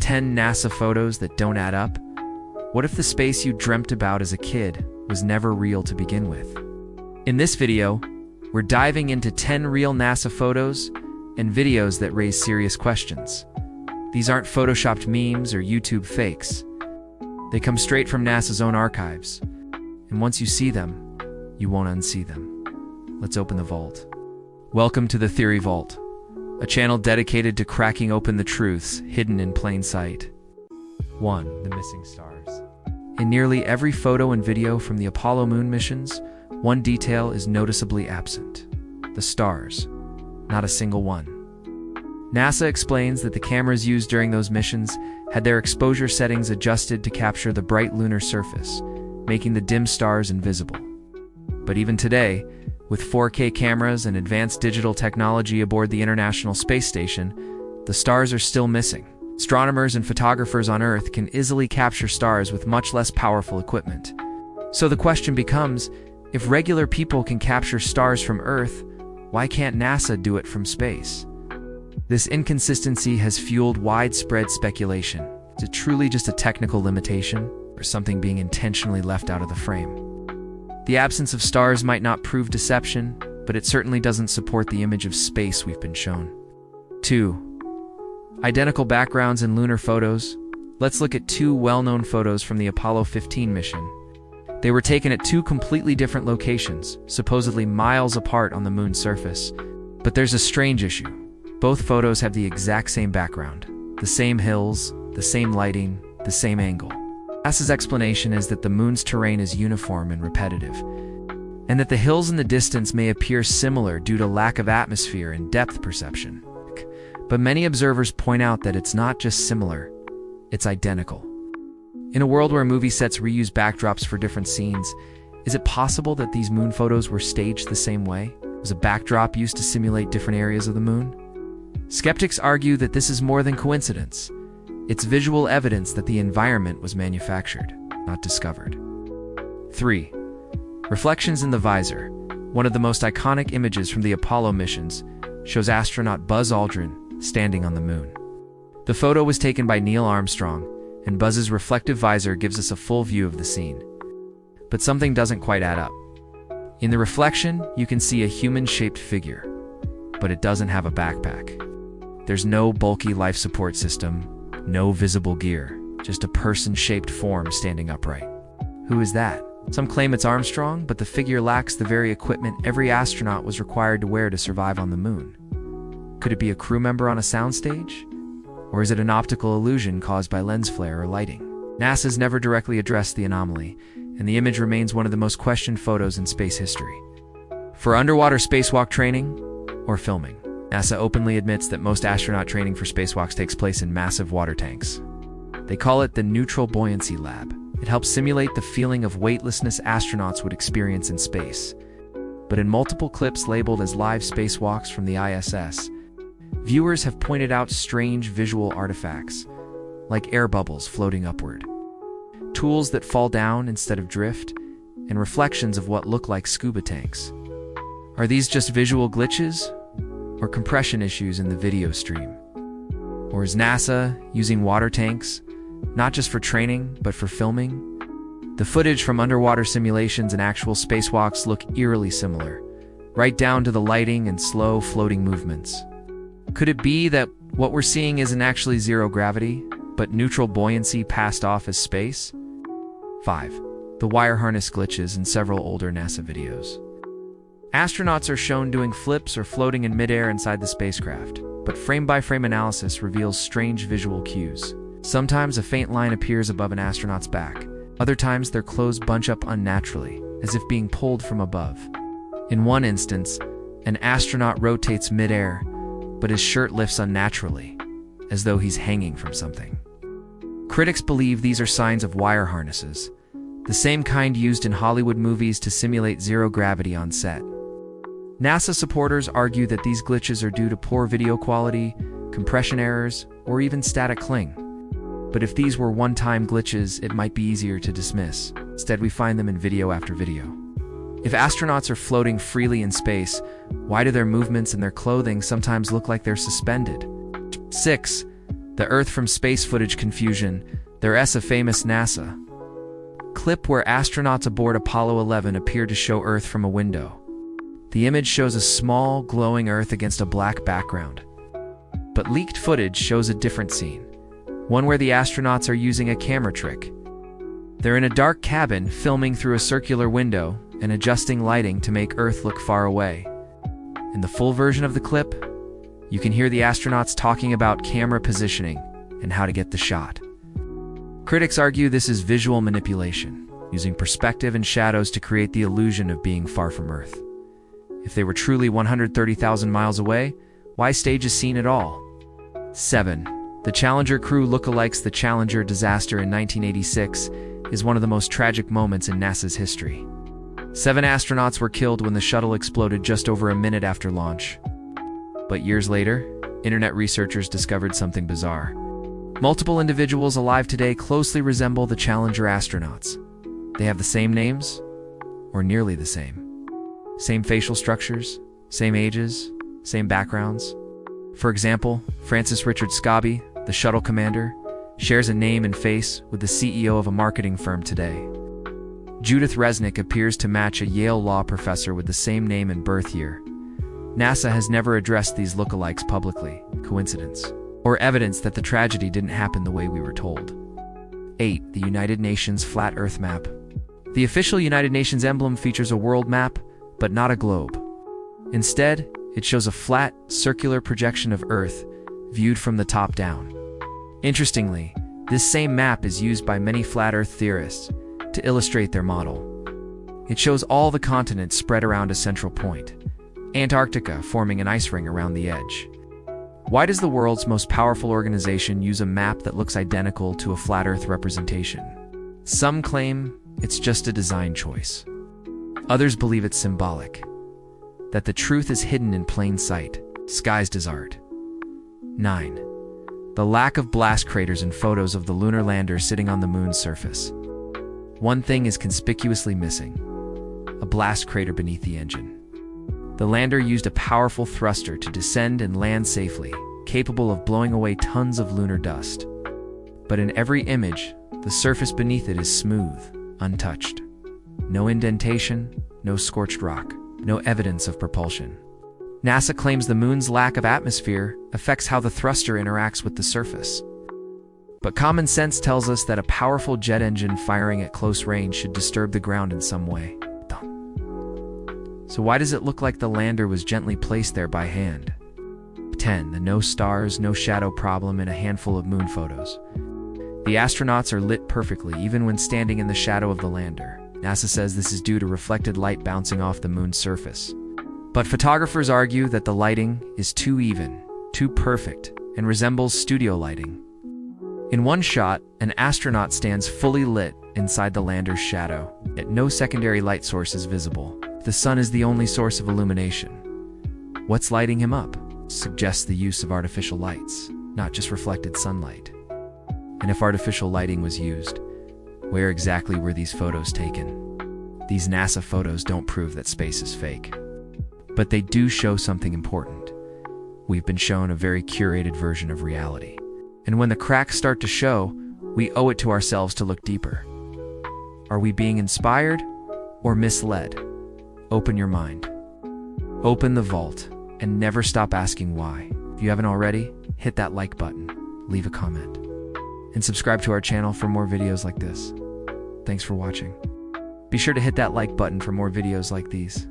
10 NASA photos that don't add up? What if the space you dreamt about as a kid was never real to begin with? In this video, we're diving into 10 real NASA photos and videos that raise serious questions. These aren't photoshopped memes or YouTube fakes. They come straight from NASA's own archives. And once you see them, you won't unsee them. Let's open the vault. Welcome to the Theory Vault, a channel dedicated to cracking open the truths hidden in plain sight. 1. The missing stars. In nearly every photo and video from the Apollo moon missions, one detail is noticeably absent: the stars. Not a single one. NASA explains that the cameras used during those missions had their exposure settings adjusted to capture the bright lunar surface, making the dim stars invisible. But even today, with 4K cameras and advanced digital technology aboard the International Space Station, the stars are still missing. Astronomers and photographers on Earth can easily capture stars with much less powerful equipment. So the question becomes, if regular people can capture stars from Earth, why can't NASA do it from space? This inconsistency has fueled widespread speculation. Is it truly just a technical limitation, or something being intentionally left out of the frame? The absence of stars might not prove deception, but it certainly doesn't support the image of space we've been shown. 2. Identical backgrounds in lunar photos. Let's look at two well-known photos from the Apollo 15 mission. They were taken at two completely different locations, supposedly miles apart on the moon's surface. But there's a strange issue. Both photos have the exact same background, the same hills, the same lighting, the same angle. NASA's explanation is that the moon's terrain is uniform and repetitive, and that the hills in the distance may appear similar due to lack of atmosphere and depth perception. But many observers point out that it's not just similar, it's identical. In a world where movie sets reuse backdrops for different scenes, is it possible that these moon photos were staged the same way? Was a backdrop used to simulate different areas of the moon? Skeptics argue that this is more than coincidence. It's visual evidence that the environment was manufactured, not discovered. 3. Reflections in the visor. One of the most iconic images from the Apollo missions shows astronaut Buzz Aldrin standing on the moon. The photo was taken by Neil Armstrong, and Buzz's reflective visor gives us a full view of the scene. But something doesn't quite add up. In the reflection, you can see a human-shaped figure, but it doesn't have a backpack. There's no bulky life support system, no visible gear, just a person-shaped form standing upright. Who is that? Some claim it's Armstrong, but the figure lacks the very equipment every astronaut was required to wear to survive on the moon. Could it be a crew member on a soundstage? Or is it an optical illusion caused by lens flare or lighting? NASA's never directly addressed the anomaly, and the image remains one of the most questioned photos in space history. For underwater spacewalk training or filming, NASA openly admits that most astronaut training for spacewalks takes place in massive water tanks. They call it the Neutral Buoyancy Lab. It helps simulate the feeling of weightlessness astronauts would experience in space. But in multiple clips labeled as live spacewalks from the ISS, viewers have pointed out strange visual artifacts, like air bubbles floating upward, tools that fall down instead of drift, and reflections of what look like scuba tanks. Are these just visual glitches, or compression issues in the video stream? Or is NASA using water tanks, not just for training, but for filming? The footage from underwater simulations and actual spacewalks look eerily similar, right down to the lighting and slow floating movements. Could it be that what we're seeing isn't actually zero gravity, but neutral buoyancy passed off as space? 5. The wire harness glitches in several older NASA videos. Astronauts are shown doing flips or floating in midair inside the spacecraft, but frame-by-frame analysis reveals strange visual cues. Sometimes a faint line appears above an astronaut's back. Other times their clothes bunch up unnaturally, as if being pulled from above. In one instance, an astronaut rotates midair, but his shirt lifts unnaturally, as though he's hanging from something. Critics believe these are signs of wire harnesses, the same kind used in Hollywood movies to simulate zero gravity on set. NASA supporters argue that these glitches are due to poor video quality, compression errors, or even static cling. But if these were one-time glitches, it might be easier to dismiss. Instead, we find them in video after video. If astronauts are floating freely in space, why do their movements and their clothing sometimes look like they're suspended? 6. The Earth from Space Footage Confusion. There's a famous NASA clip where astronauts aboard Apollo 11 appear to show Earth from a window. The image shows a small, glowing Earth against a black background. But leaked footage shows a different scene, one where the astronauts are using a camera trick. They're in a dark cabin, filming through a circular window and adjusting lighting to make Earth look far away. In the full version of the clip, you can hear the astronauts talking about camera positioning and how to get the shot. Critics argue this is visual manipulation, using perspective and shadows to create the illusion of being far from Earth. If they were truly 130,000 miles away, why stage a scene at all? 7. The Challenger crew lookalikes. The Challenger disaster in 1986 is one of the most tragic moments in NASA's history. 7 astronauts were killed when the shuttle exploded just over a minute after launch. But years later, internet researchers discovered something bizarre. Multiple individuals alive today closely resemble the Challenger astronauts. They have the same names, or nearly the same. Same facial structures, same ages, same backgrounds. For example, Francis Richard Scobie, the shuttle commander, shares a name and face with the CEO of a marketing firm today. Judith Resnick appears to match a Yale law professor with the same name and birth year. NASA has never addressed these lookalikes publicly. Coincidence? Or evidence that the tragedy didn't happen the way we were told. 8. The United Nations Flat Earth Map. The official United Nations emblem features a world map, but not a globe. Instead, it shows a flat, circular projection of Earth, viewed from the top down. Interestingly, this same map is used by many flat Earth theorists to illustrate their model. It shows all the continents spread around a central point, Antarctica forming an ice ring around the edge. Why does the world's most powerful organization use a map that looks identical to a flat Earth representation? Some claim it's just a design choice. Others believe it's symbolic, that the truth is hidden in plain sight, disguised as art. 9. The lack of blast craters in photos of the lunar lander sitting on the moon's surface. One thing is conspicuously missing: a blast crater beneath the engine. The lander used a powerful thruster to descend and land safely, capable of blowing away tons of lunar dust. But in every image, the surface beneath it is smooth, untouched. No indentation, no scorched rock, no evidence of propulsion. NASA claims the moon's lack of atmosphere affects how the thruster interacts with the surface. But common sense tells us that a powerful jet engine firing at close range should disturb the ground in some way. So why does it look like the lander was gently placed there by hand? 10. The no stars, no shadow problem in a handful of moon photos. The astronauts are lit perfectly even when standing in the shadow of the lander. NASA says this is due to reflected light bouncing off the moon's surface. But photographers argue that the lighting is too even, too perfect, and resembles studio lighting. In one shot, an astronaut stands fully lit inside the lander's shadow, yet no secondary light source is visible. The sun is the only source of illumination. What's lighting him up? Suggests the use of artificial lights, not just reflected sunlight. And if artificial lighting was used, where exactly were these photos taken? These NASA photos don't prove that space is fake. But they do show something important. We've been shown a very curated version of reality. And when the cracks start to show, we owe it to ourselves to look deeper. Are we being inspired or misled? Open your mind. Open the vault, and never stop asking why. If you haven't already, hit that like button, leave a comment, and subscribe to our channel for more videos like this. Thanks for watching. Be sure to hit that like button for more videos like these.